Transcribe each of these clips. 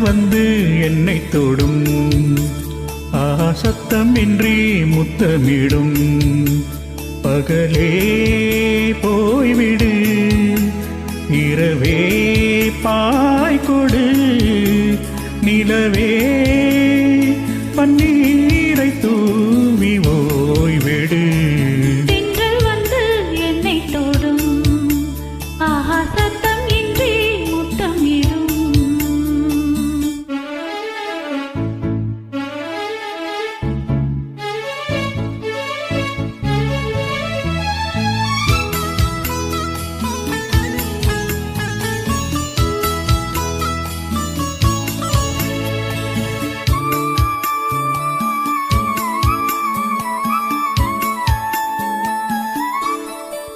வந்து என்னை தொடும் சத்தமின்றி முத்தமிடும் பகலே போய்விடு இரவே பாய்கொடு நிலவே பன்னீரை தூவி ஓய்விடு தென்றல் வந்து என்னை தொடும் சத்தம் இன்றி முத்தமிடும்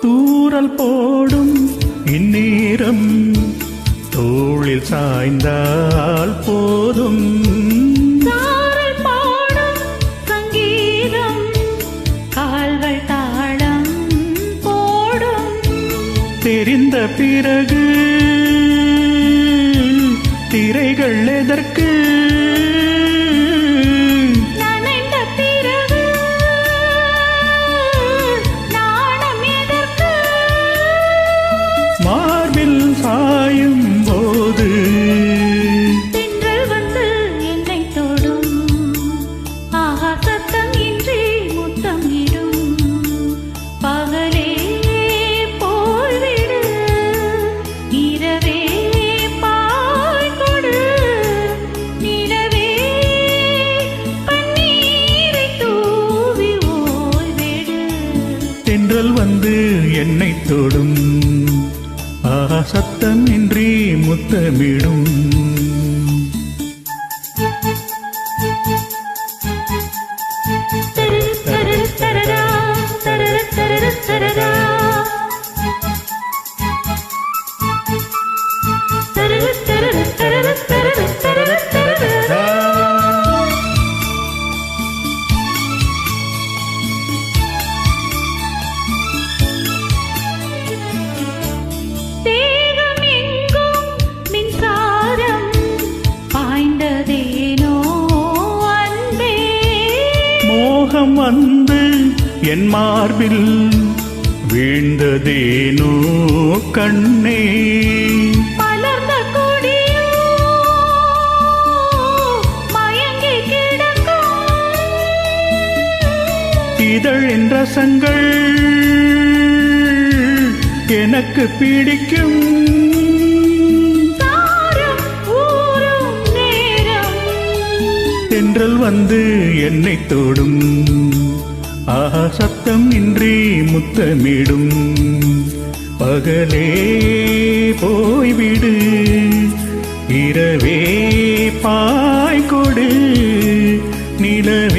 தூறல் போடும் இந்நேரம் தோளில் சாய்ந்தால் போதும் சாரல் பாடும் சங்கீதம் கால்கள் தாளம் போடும் தெரிந்த பிறகு திரைகள் எதற்கு நனைந்த பிறகு நாணம் எதற்கு மார்பில் சாயும் போது தென்றல் வந்து என்னை தொடும் சத்தம் இன்றி முத்தமிடும் பகலே போய்விடு இரவே பாய்கொடு நிலவே பன்னீரை தூவி ஓய்விடு தென்றல் வந்து என்னை தொடும் சத்தமின்றி முத்தமிடும் தரரா தரரா தரரா தேகமெங்கும் மின்சாரம் பாய்ந்ததேனோ அன்பே மோகம் வந்து என் மார்பில் வீழ்ந்ததேனோ கண்ணே மலர்ந்த கொடியோ மயங்கி கிடக்கும் இதழின் ரசங்கள் எனக்கு பிடிக்கும் சாரம் ஊரும் நேரம் தென்றல் வந்து என்னை தொடும் சத்தம் இன்றி முத்தமிடும் பகலே போய்விடு இரவே பாய்கொடு நிலவே